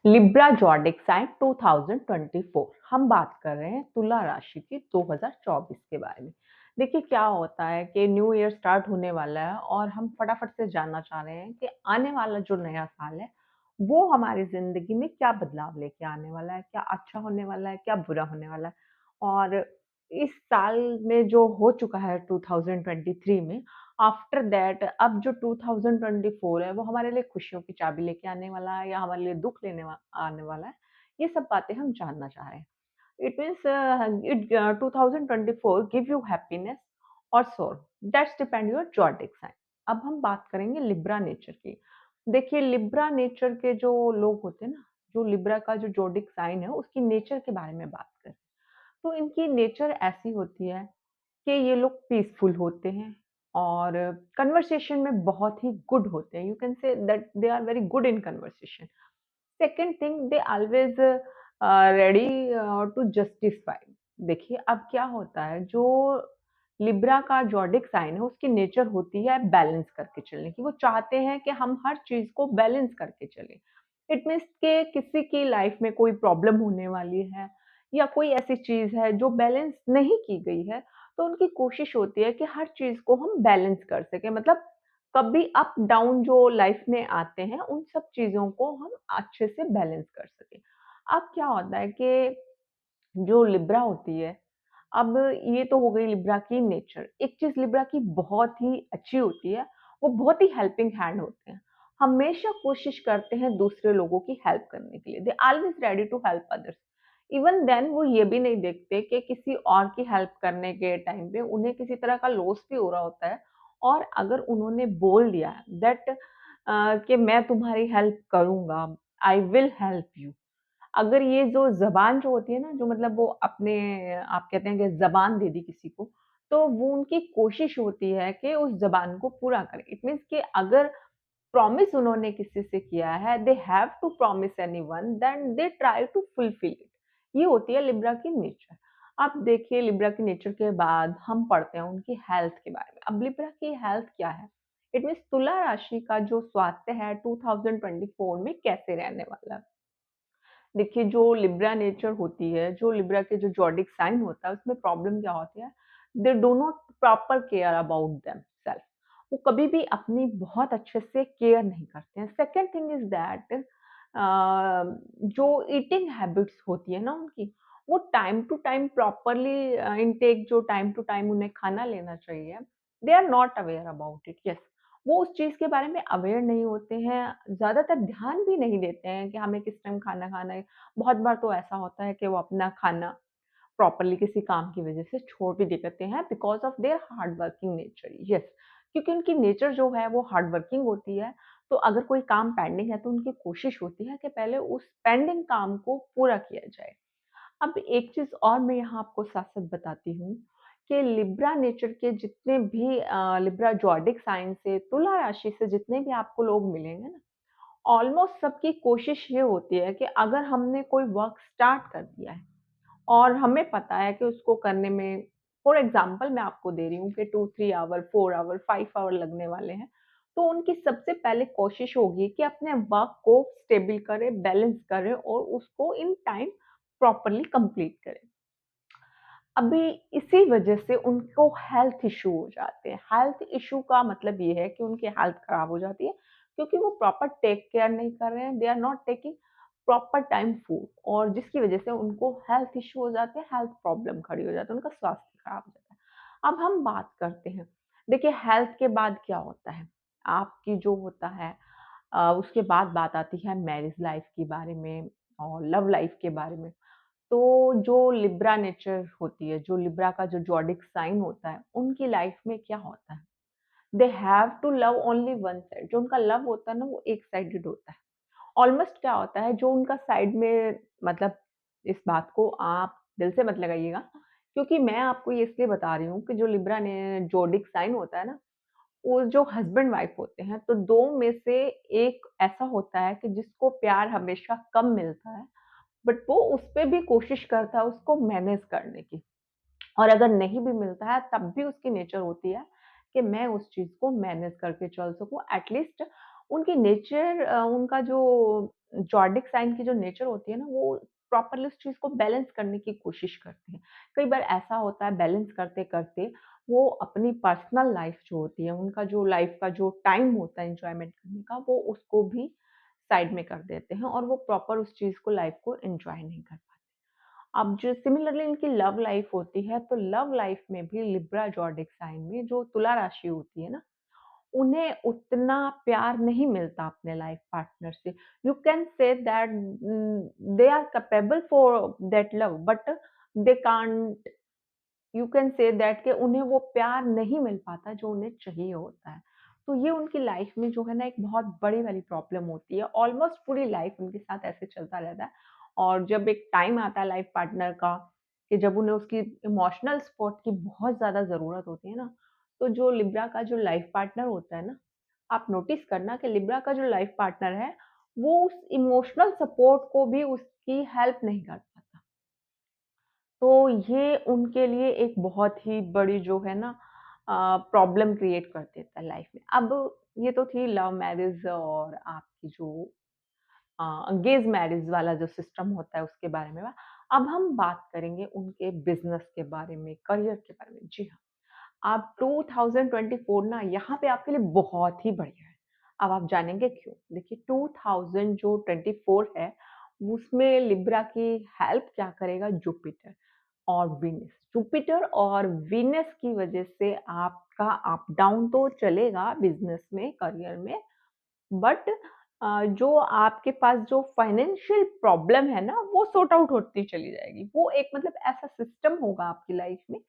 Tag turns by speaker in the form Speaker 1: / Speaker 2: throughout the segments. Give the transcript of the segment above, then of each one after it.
Speaker 1: Libra zodiac sign 2024 हम बात कर रहे हैं तुला राशि की 2024 के बारे में। देखिए क्या होता है कि न्यू ईयर स्टार्ट होने वाला है और हम फटाफट से जानना चाह रहे हैं कि आने वाला जो नया साल है, वो हमारी ज़िंदगी में क्या बदलाव लेके आने वाला है? क्या अच्छा होने वाला है? क्या बुरा होने वाला है? और इस साल में जो हो चुका है 2023 में, आफ्टर दैट अब जो 2024 है वो हमारे लिए खुशियों की चाबी लेके आने वाला है या हमारे लिए दुःख आने वाला है, ये सब बातें हम जानना चाह रहे हैं। It means 2024 give you happiness और sore that's depend your zodiac sign. अब हम बात करेंगे लिब्रा नेचर की। देखिए लिब्रा नेचर के जो लोग होते हैं ना, जो लिब्रा का जो ज़ोडिएक साइन है उसकी नेचर के बारे में बात करें, तो इनकी नेचर ऐसी होती है कि ये लोग पीसफुल होते हैं और कन्वर्सेशन में बहुत ही गुड होते हैं। You can say that they are very good in conversation. Second thing they always ready to justify. देखिए अब क्या होता है, जो लिब्रा का ज़ोडिएक साइन है उसकी नेचर होती है बैलेंस करके चलने की। वो चाहते हैं कि हम हर चीज़ को बैलेंस करके चलें। इट मीन्स के किसी की लाइफ में कोई प्रॉब्लम होने वाली है या कोई ऐसी चीज़ है जो बैलेंस नहीं की गई है, तो उनकी कोशिश होती है कि हर चीज़ को हम बैलेंस कर सकें। मतलब कभी अप डाउन जो लाइफ में आते हैं, उन सब चीज़ों को हम अच्छे से बैलेंस कर सकें। अब क्या होता है कि जो लिब्रा होती है, अब ये तो हो गई लिब्रा की नेचर। एक चीज़ लिब्रा की बहुत ही अच्छी होती है, वो बहुत ही हेल्पिंग हैंड होते हैं। हमेशा कोशिश करते हैं दूसरे लोगों की हेल्प करने के लिए। They always ready to help others. Even then वो ये भी नहीं देखते कि किसी और की हेल्प करने के टाइम पे उन्हें किसी तरह का लॉस भी हो रहा होता है, और अगर उन्होंने बोल दिया दैट कि मैं तुम्हारी हेल्प करूँगा, आई विल हेल्प यू। अगर ये जो ज़बान जो होती है ना, जो मतलब वो अपने आप कहते हैं कि ज़बान दे दी किसी को, तो वो उनकी कोशिश होती है कि उस ज़बान को पूरा करें। इट मीन्स कि अगर प्रॉमिस उन्होंने किसी से किया है, they have to promise anyone then they try to fulfil it. ये होती है लिब्रा की नेचर। अब देखिए लिब्रा की नेचर के बाद हम पढ़ते हैं उनकी हेल्थ के बारे में। अब लिब्रा की हेल्थ क्या है? इट मीन्स तुला राशि का जो स्वास्थ्य है 2024 में कैसे रहने वाला है? देखिए, जो लिब्रा नेचर होती है, जो लिब्रा के जो ज़ोडिएक साइन होता है, उसमें प्रॉब्लम क्या होती है, they do not proper care about themself. वो कभी भी अपनी बहुत अच्छे से केयर नहीं करते हैं। सेकंड थिंग इज़ दैट जो ईटिंग हैबिट्स होती है ना उनकी, वो time to time properly intake जो टाइम टू टाइम उन्हें खाना लेना चाहिए, they are not aware about it. Yes, वो उस चीज़ के बारे में अवेयर नहीं होते हैं, ज़्यादातर ध्यान भी नहीं देते हैं कि हमें किस टाइम खाना खाना है। बहुत बार तो ऐसा होता है कि वो अपना खाना प्रॉपरली किसी काम की वज़ह से छोड़ भी देते हैं because of their hard working nature. Yes, क्योंकि उनकी नेचर जो है वो हार्ड वर्किंग होती है, तो अगर कोई काम पेंडिंग है तो उनकी कोशिश होती है कि पहले उस पेंडिंग काम को पूरा किया जाए। अब एक चीज़ और मैं यहाँ आपको साथ-साथ बताती हूँ कि लिब्रा नेचर के जितने भी लिब्रा ज़ोडिएक साइन से, तुला राशि से जितने भी आपको लोग मिलेंगे ना, ऑलमोस्ट सबकी कोशिश ये होती है कि अगर हमने कोई वर्क स्टार्ट कर दिया है और हमें पता है कि उसको करने में, फॉर एग्ज़ाम्पल मैं आपको दे रही हूँ कि 2-3 आवर, 4 आवर, 5 आवर लगने वाले हैं, तो उनकी सबसे पहले कोशिश होगी कि अपने वर्क को स्टेबल करें, बैलेंस करें और उसको इन टाइम प्रॉपरली कंप्लीट करें। अभी इसी वजह से उनको हेल्थ इश्यू हो जाते हैं। हेल्थ इश्यू का मतलब ये है कि उनकी हेल्थ खराब हो जाती है, क्योंकि वो प्रॉपर टेक केयर नहीं कर रहे हैं, they are not taking proper time food, और जिसकी वजह से उनको हेल्थ इश्यू हो जाते हैं, हेल्थ प्रॉब्लम खड़ी हो जाती है, उनका स्वास्थ्य खराब हो जाता है। अब हम बात करते हैं, देखिए हेल्थ के बाद क्या होता है, आपकी जो होता है उसके बाद बात आती है मैरिज लाइफ के बारे में और लव लाइफ के बारे में। तो जो लिब्रा नेचर होती है, जो लिब्रा का जो ज़ोडिएक साइन होता है, उनकी लाइफ में क्या होता है? They have to love only one side. जो उनका लव होता है ना, वो एक साइडेड होता है। ऑलमोस्ट क्या होता है, जो उनका साइड में, मतलब इस बात को आप दिल से मत लगाइएगा, क्योंकि मैं आपको ये इसलिए बता रही हूँ कि जो लिब्रा ने ज़ोडिएक साइन होता है ना, वो जो हस्बैंड वाइफ होते हैं, तो 2 में से एक ऐसा होता है कि जिसको प्यार हमेशा कम मिलता है, बट वो उसपे भी कोशिश करता है उसको मैनेज करने की, और अगर नहीं भी मिलता है तब भी उसकी नेचर होती है कि मैं उस चीज़ को मैनेज करके चल सकूँ, एटलीस्ट उनकी नेचर उनका जो ज़ोडिएक साइन की जो नेचर होती है ना, वो प्रॉपर्ली उस चीज़ को बैलेंस करने की कोशिश करते हैं। कई बार ऐसा होता है बैलेंस करते-करते वो अपनी पर्सनल लाइफ़ जो होती है, उनका जो लाइफ़ का जो टाइम होता है एन्जॉयमेंट करने का, वो उसको भी साइड में कर देते हैं और वो प्रॉपर उस चीज़ को लाइफ़ को एन्जॉय नहीं कर पाते। अब जो सिमिलरली इनकी लव लाइफ़ होती है, तो लव लाइफ़ में भी लिब्रा ज़ोडिएक साइन में जो तुला राशि होती है ना, उन्हें उतना प्यार नहीं मिलता अपने लाइफ पार्टनर से। You can say that they are capable for that love but they can't, you can say that कि उन्हें वो प्यार नहीं मिल पाता जो उन्हें चाहिए होता है। तो ये उनकी लाइफ में जो है ना एक बहुत बड़ी वाली प्रॉब्लम होती है। ऑलमोस्ट पूरी लाइफ उनके साथ ऐसे चलता रहता है और जब एक टाइम आता है लाइफ पार्टनर का कि जब उन्हें उसकी इमोशनल सपोर्ट की बहुत ज़्यादा ज़रूरत होती है ना, तो जो लिब्रा का जो लाइफ पार्टनर होता है ना, आप नोटिस करना कि लिब्रा का जो लाइफ पार्टनर है, वो उस इमोशनल सपोर्ट को भी उसकी हेल्प नहीं कर पाता। तो ये उनके लिए एक बहुत ही बड़ी जो है ना प्रॉब्लम क्रिएट कर देता है लाइफ में। अब ये तो थी लव मैरिज और आपकी जो एंगेज मैरिज वाला जो सिस्टम होता है उसके बारे में। अब हम बात करेंगे उनके बिज़नेस के बारे में, करियर के बारे में। जी हाँ। अब 2024 ना यहाँ पे आपके लिए बहुत ही बढ़िया है। अब आप जानेंगे क्यों? देखिए 2000 जो 24 है, उसमें लिब्रा की हेल्प क्या करेगा जुपिटर और वीनस। जुपिटर और वीनस की वजह से आपका अप डाउन तो चलेगा बिज़नेस में, करियर में, बट जो आपके पास जो फाइनेंशियल प्रॉब्लम है ना, वो सॉर्ट आउट होती चली जाएगी। वो एक मतलब ऐसा सिस्टम होगा आपकी लाइफ में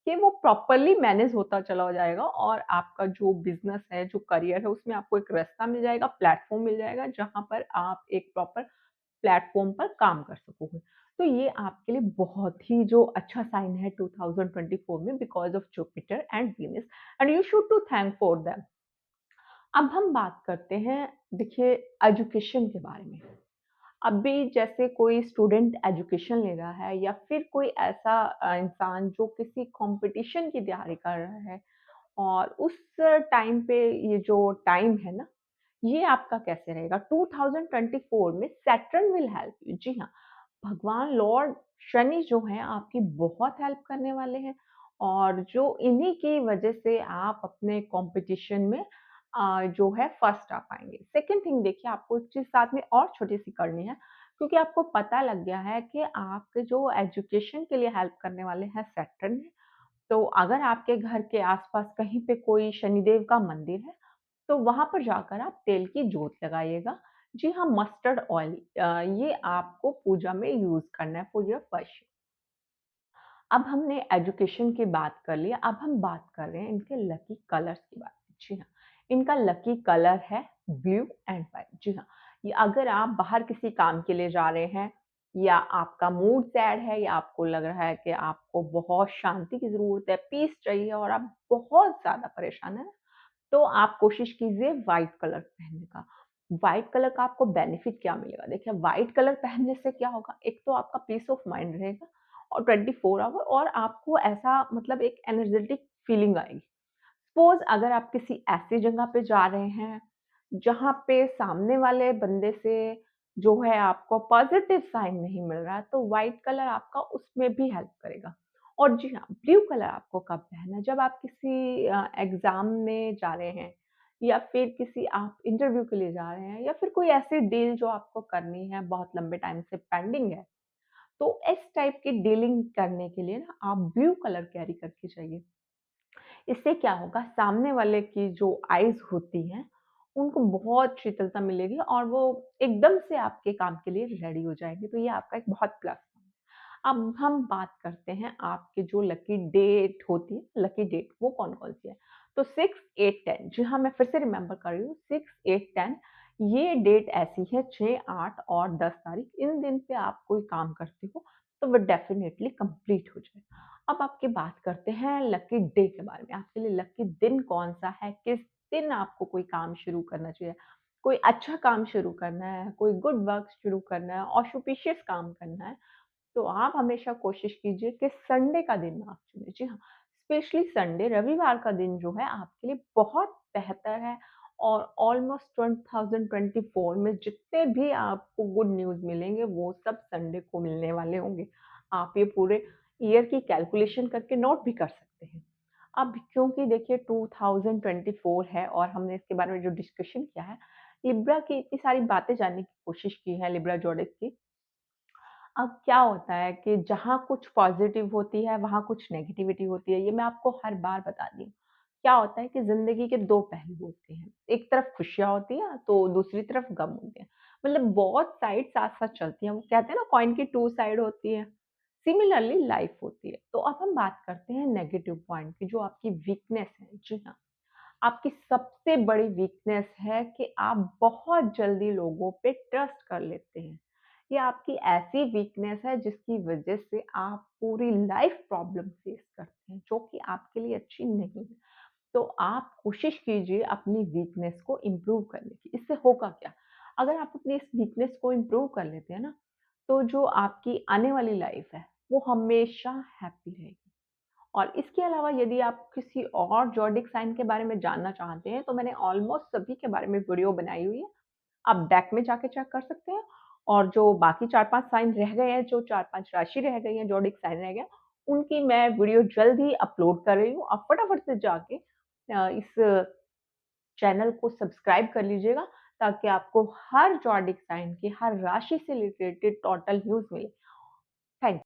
Speaker 1: कि वो प्रॉपर्ली मैनेज होता चला जाएगा और आपका जो बिज़नेस है, जो करियर है, उसमें आपको एक रास्ता मिल जाएगा, प्लेटफ़ॉर्म मिल जाएगा, जहाँ पर आप एक प्रॉपर प्लेटफ़ॉर्म पर काम कर सकोगे। तो ये आपके लिए बहुत ही जो अच्छा साइन है 2024 में because of Jupiter and Venus and you should to thank for them. अब हम बात करते हैं देखिए एजुकेशन के बारे में। अभी जैसे कोई स्टूडेंट एजुकेशन ले रहा है या फिर कोई ऐसा इंसान जो किसी कॉम्पिटिशन की तैयारी कर रहा है और उस टाइम पे ये जो टाइम है ना, ये आपका कैसे रहेगा? 2024 में सैटर्न विल हेल्प यू। जी हाँ, भगवान लॉर्ड शनि जो हैं आपकी बहुत हेल्प करने वाले हैं और जो इन्हीं की वजह से आप अपने कॉम्पिटिशन में जो है फर्स्ट आ पाएँगे। सेकंड थिंग देखिए आपको एक चीज़ साथ में और छोटी-सी करनी है क्योंकि आपको पता लग गया है कि आपके जो एजुकेशन के लिए हेल्प करने वाले हैं सैटर्न है। तो अगर आपके घर के आस-पास कहीं पे कोई शनिदेव का मंदिर है, तो वहाँ पर जाकर आप तेल की जोत लगाइएगा। जी हाँ, मस्टर्ड ऑयल ये आपको पूजा में यूज़ करना है फॉर योर वर्शिप। अब हमने एजुकेशन की बात कर ली, अब हम बात कर रहे हैं इनके लकी कलर्स की बात। जी हाँ, इनका लकी कलर है ब्लू एंड व्हाइट। जी हाँ, ये अगर आप बाहर किसी काम के लिए जा रहे हैं या आपका मूड सैड है या आपको लग रहा है कि आपको बहुत शांति की ज़रूरत है, पीस चाहिए और आप बहुत ज़्यादा परेशान हैं, तो आप कोशिश कीजिए व्हाइट कलर पहनने का। व्हाइट कलर का आपको बेनिफिट क्या मिलेगा? देखिए व्हाइट कलर पहनने से क्या होगा, एक तो आपका पीस ऑफ माइंड रहेगा और 24 आवर और आपको ऐसा मतलब एक एनर्जेटिक फीलिंग आएगी। सपोज़ अगर आप किसी ऐसी जगह पे जा रहे हैं, जहाँ पे सामने वाले बंदे से जो है आपको पॉज़िटिव साइन नहीं मिल रहा है, तो व्हाइट कलर आपका उसमें भी हेल्प करेगा। और जी हाँ, ब्लू कलर आपको कब पहनना है? जब आप किसी एग्ज़ाम में जा रहे हैं या फिर किसी आप इंटरव्यू के लिए जा रहे हैं या फिर कोई ऐसी डील जो आपको करनी है, बहुत लंबे टाइम से पेंडिंग है, तो इस टाइप की डीलिंग करने के लिए ना आप ब्लू कलर कैरी करके जाइए। इससे क्या होगा सामने वाले की जो आइज़ होती हैं, उनको बहुत शीतलता मिलेगी और वो एकदम से आपके काम के लिए रेडी हो जाएँगे, तो ये आपका एक बहुत प्लस पॉइंट है। अब हम बात करते हैं आपके जो लकी डेट होती है, लकी डेट वो कौन-कौन सी है? तो 6, 8, 10 जी हाँ, मैं फिर से रिमेंबर कर रही हूँ 6, 8, 10 ये डेट ऐसी है 6, 8 और 10 तारीख इन दिन पे आप कोई काम करते हो, तो वो डेफ़िनिटली कंप्लीट हो जाएगा। अब आपकी बात करते हैं लकी डे के बारे में। आपके लिए लकी दिन कौन-सा है? किस दिन आपको कोई काम शुरू करना चाहिए? कोई अच्छा काम शुरू करना है, कोई गुड वर्क शुरू करना है, ऑस्पिशियस काम करना है, तो आप हमेशा कोशिश कीजिए कि संडे का दिन आप चुनें। जी हाँ, स्पेशली संडे रविवार का दिन जो है आपके लिए बहुत बेहतर है और ऑलमोस्ट 2024 में जितने भी आपको गुड न्यूज़ मिलेंगे, वो सब संडे को मिलने वाले होंगे। आप ये पूरे ईयर की कैलकुलेशन करके नोट भी कर सकते हैं। अब क्योंकि देखिए 2024 है और हमने इसके बारे में जो डिस्कशन किया है, लिब्रा की इतनी सारी बातें जानने की कोशिश की है, लिब्रा ज़ोडिएक की। अब क्या होता है कि जहाँ कुछ पॉज़िटिव होती है, वहाँ कुछ नेगेटिविटी होती है, ये मैं आपको हर बार बताती हूँ। क्या होता है कि ज़िंदगी के 2 पहलू होते हैं, एक तरफ खुशियाँ होती हैं, तो दूसरी तरफ गम होते हैं। मतलब बहुत साइड साथ-साथ चलती हैं, वो कहते हैं ना कॉइन की 2 साइड होती है, सिमिलरली लाइफ़ होती है। तो अब हम बात करते हैं नेगेटिव पॉइंट की, जो आपकी वीकनेस है। जी हाँ। आपकी सबसे बड़ी वीकनेस है कि आप बहुत जल्दी लोगों पे ट्रस्ट कर लेते हैं। ये आपकी ऐसी वीकनेस है जिसकी वजह से आप पूरी लाइफ प्रॉब्लम फेस करते हैं, जो कि आपके लिए अच्छी नहीं है। तो आप कोशिश कीजिए अपनी वीकनेस को इम्प्रूव करने की। इससे होगा क्या? अगर आप अपनी इस वीकनेस को इम्प्रूव कर लेते हैं ना, तो जो आपकी आने वाली लाइफ है, वो हमेशा हैप्पी रहेगी। और इसके अलावा यदि आप किसी और ज़ोडिएक साइन के बारे में जानना चाहते हैं, तो मैंने ऑलमोस्ट सभी के बारे में वीडियो बनाई हुई है। आप डेक में जाके चेक कर सकते हैं और जो बाकी 4-5 साइन रह गए हैं, जो 4-5 राशि रह गई हैं, ज़ोडिएक साइन रह गए, उनकी मैं वीडियो जल्द ही अपलोड कर रही हूँ। आप फटाफट से जाके इस चैनल को सब्सक्राइब कर लीजिएगा, ताकि आपको हर ज़ोडिएक साइन की, हर राशि से रिलेटेड टोटल न्यूज़ मिले।